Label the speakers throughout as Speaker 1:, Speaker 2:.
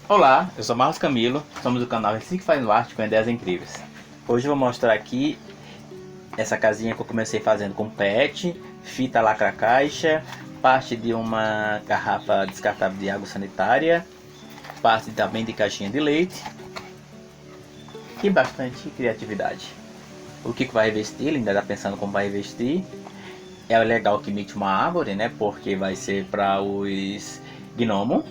Speaker 1: Olá, eu sou Marlos Camilo, somos do canal Recicle fazendo arte com ideias incríveis. Hoje eu vou mostrar aqui essa casinha que eu comecei fazendo com PET, fita lacra caixa, parte de uma garrafa descartável de água sanitária, parte também de caixinha de leite e bastante criatividade. O Kiko vai revestir, ele ainda está pensando como vai revestir. É legal que imite uma árvore, né? Porque vai ser para os gnomos.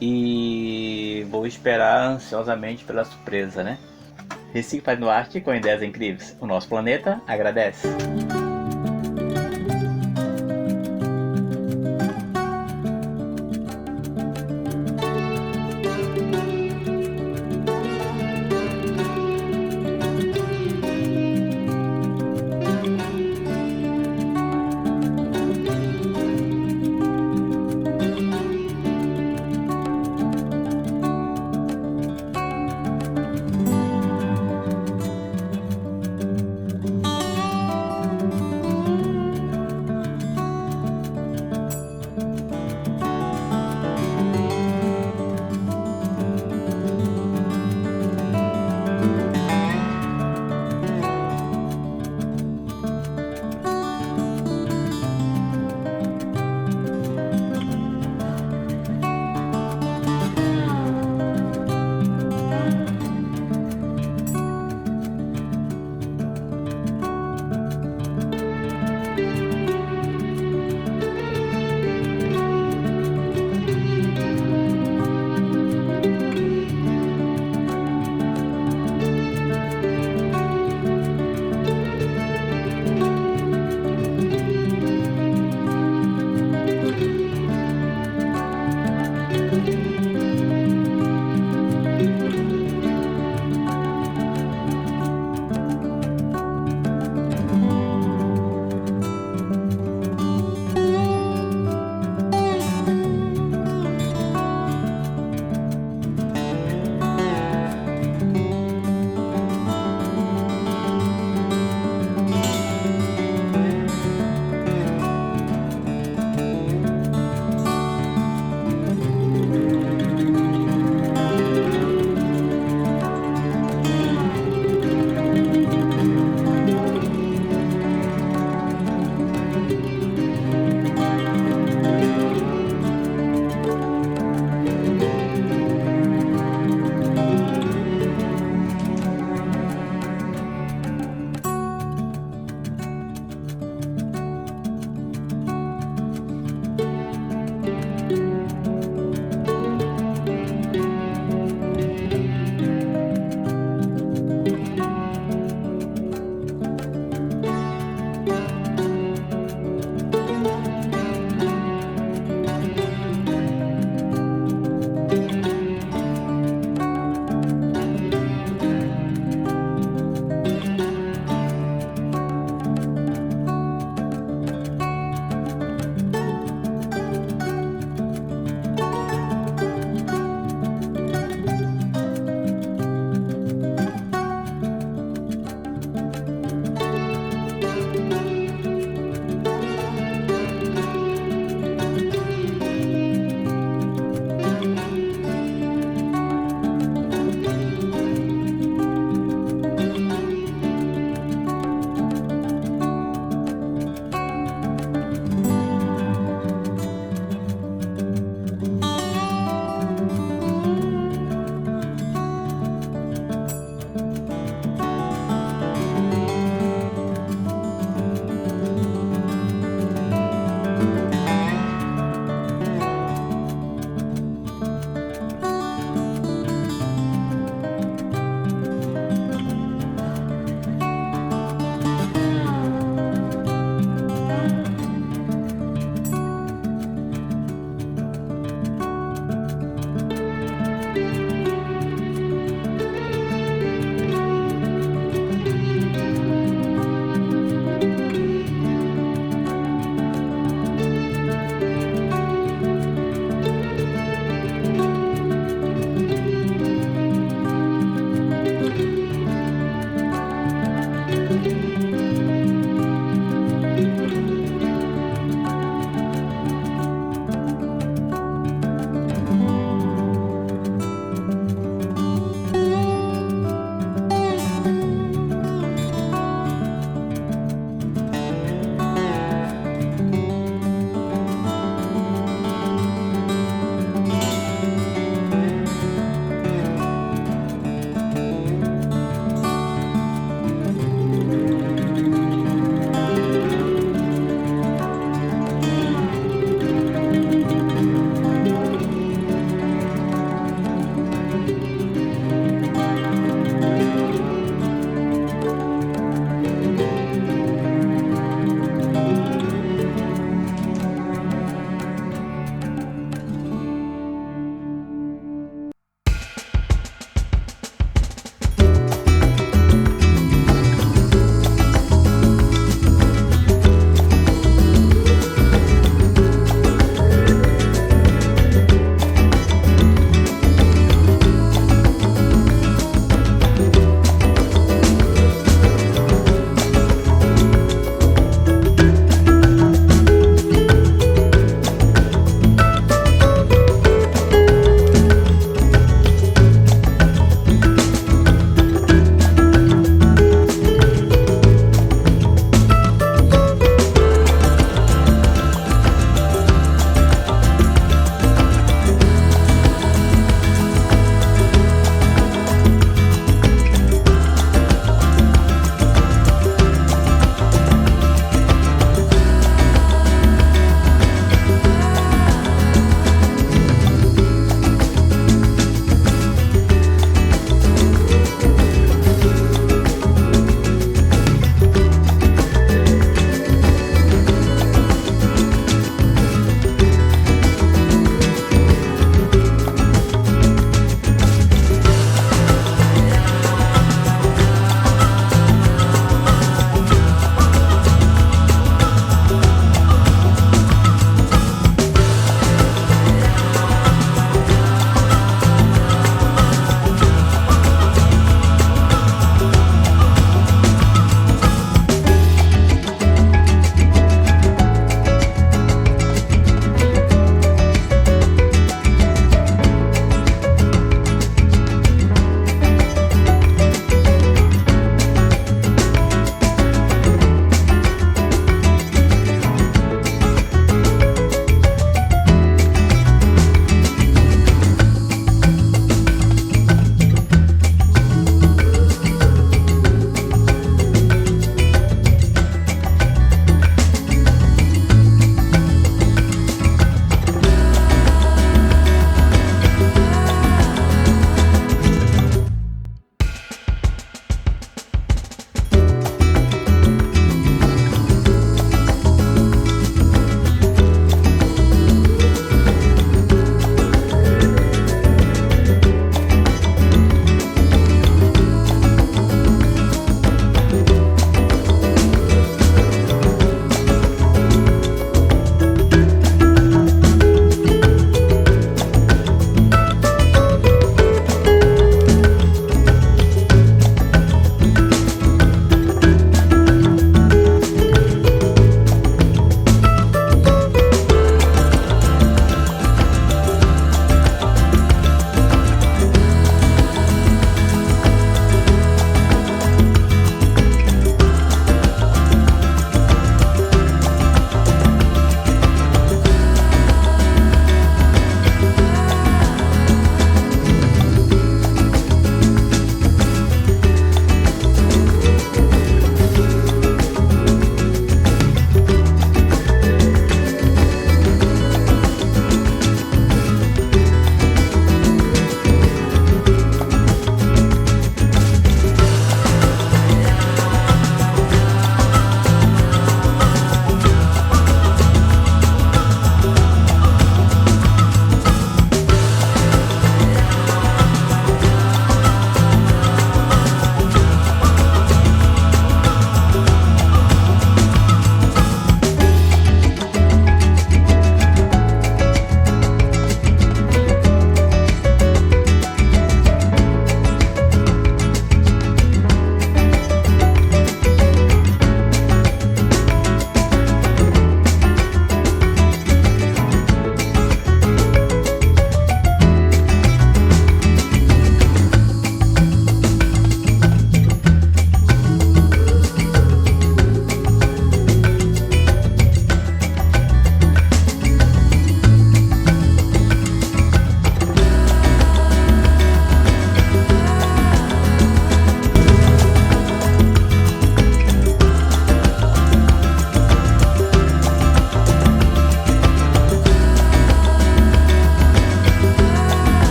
Speaker 1: E vou esperar ansiosamente pela surpresa, né? Recicle fazendo arte com ideias incríveis. O nosso planeta agradece.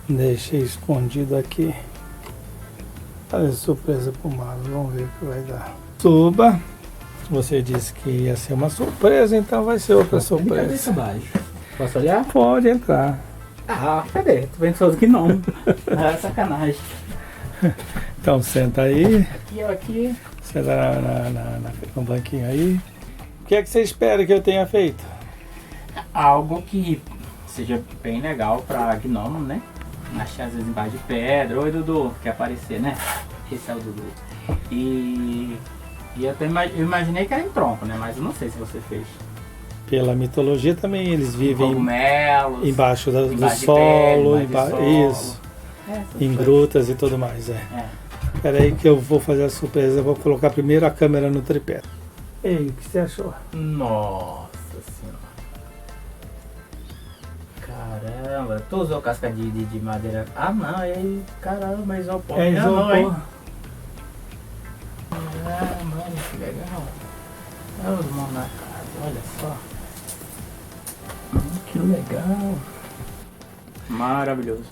Speaker 2: Deixei escondido aqui. Olha, surpresa pro Marlos, vamos ver o que vai dar. Suba. Você disse que ia ser uma surpresa, então vai ser outra surpresa.
Speaker 1: Posso olhar?
Speaker 2: Pode entrar.
Speaker 1: Ah, cadê? Tu pensou que não. Ah, sacanagem.
Speaker 2: Então senta aí.
Speaker 1: E eu aqui.
Speaker 2: Senta no banquinho aí. O que é que você espera que eu tenha feito?
Speaker 1: Algo que seja bem legal pra gnomo, né? Achar às vezes embaixo de pedra. Oi, Dudu, quer aparecer, né? Esse é o Dudu. E eu imaginei que era em tronco, né? Mas eu não sei se você fez.
Speaker 2: Pela mitologia também eles vivem
Speaker 1: cogumelos,
Speaker 2: embaixo do
Speaker 1: embaixo
Speaker 2: solo,
Speaker 1: de pedra, solo.
Speaker 2: Isso, em grutas e tudo mais.
Speaker 1: É.
Speaker 2: Espera aí que eu vou fazer a surpresa, eu vou colocar primeiro a câmera no tripé. Ei, o que você achou?
Speaker 1: Nossa senhora. Caramba, tu usou casca de madeira? Ah não, aí caramba, isopor.
Speaker 2: É isopor.
Speaker 1: Ah, mano, que legal. Olha os mãos na casa, olha só. Que legal. Maravilhoso.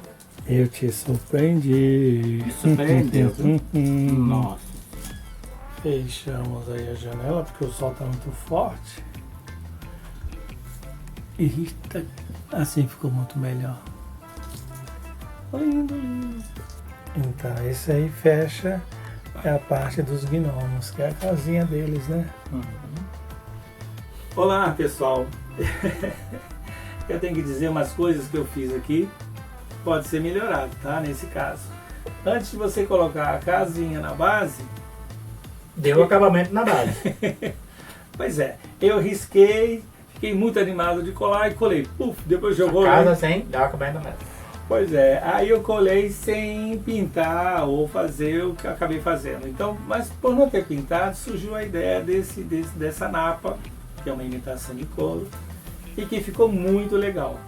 Speaker 2: Eu te surpreendi.
Speaker 1: Me surpreendeu, viu? Nossa.
Speaker 2: Fechamos aí a janela porque o sol tá muito forte. Eita, assim ficou muito melhor. Lindo, lindo. Então, esse aí fecha a parte dos gnomos, que é a casinha deles, né? Olá, pessoal. Eu tenho que dizer umas coisas que eu fiz aqui. Pode ser melhorado, tá? Nesse caso. Antes de você colocar a casinha na base...
Speaker 1: Deu acabamento na base.
Speaker 2: Pois é, eu risquei, fiquei muito animado de colar e colei. Puf, depois jogou...
Speaker 1: Casa sem dar acabamento na base.
Speaker 2: Pois é, aí eu colei sem pintar ou fazer o que eu acabei fazendo. Então, mas por não ter pintado, surgiu a ideia dessa napa, que é uma imitação de couro, e que ficou muito legal.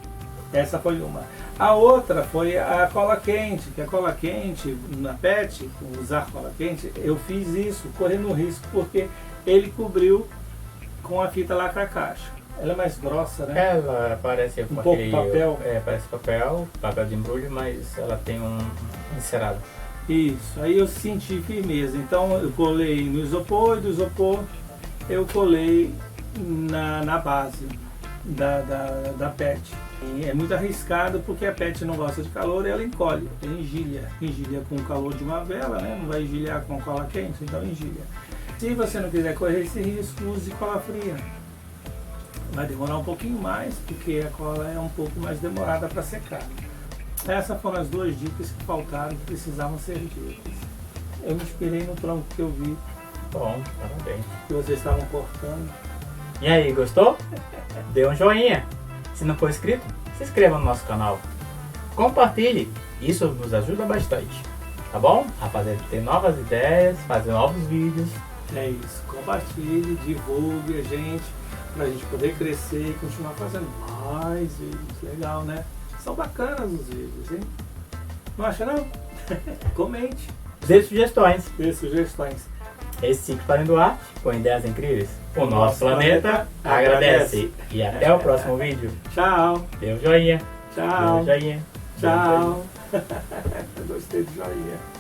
Speaker 2: Essa foi uma. A outra foi a cola quente, que a cola quente na PET, usar cola quente, eu fiz isso correndo risco, porque ele cobriu com a fita lacra-caixa. Ela é mais grossa, né?
Speaker 1: Ela parece
Speaker 2: um pouco papel.
Speaker 1: Parece papel de embrulho, mas ela tem um encerado.
Speaker 2: Isso, aí eu senti firmeza. Então eu colei no isopor e do isopor eu colei na base da PET. E é muito arriscado porque a PET não gosta de calor e ela encolhe, engilha com o calor de uma vela, né? Não vai engilhar com cola quente, então engilha. Se você não quiser correr esse risco, use cola fria. Vai demorar um pouquinho mais porque a cola é um pouco mais demorada para secar. Essas foram as duas dicas que faltaram, que precisavam ser ditas. Eu me inspirei no tronco que eu vi.
Speaker 1: Bom, parabéns.
Speaker 2: Que vocês estavam cortando.
Speaker 1: E aí, gostou? Dê um joinha. Se não for inscrito, se inscreva no nosso canal. Compartilhe, isso nos ajuda bastante. Tá bom? A ter novas ideias, fazer novos vídeos.
Speaker 2: É isso, compartilhe, divulgue a gente, pra gente poder crescer e continuar fazendo mais vídeos. Legal, né? São bacanas os vídeos, hein? Não acha não? Comente.
Speaker 1: Dê sugestões.
Speaker 2: Dê sugestões.
Speaker 1: Esse Ciclo Fazendo Arte, com ideias incríveis. O nosso planeta agradece. E até o próximo vídeo.
Speaker 2: Tchau.
Speaker 1: Dê um joinha.
Speaker 2: Tchau.
Speaker 1: Dê um joinha.
Speaker 2: Tchau. Gostei do joinha.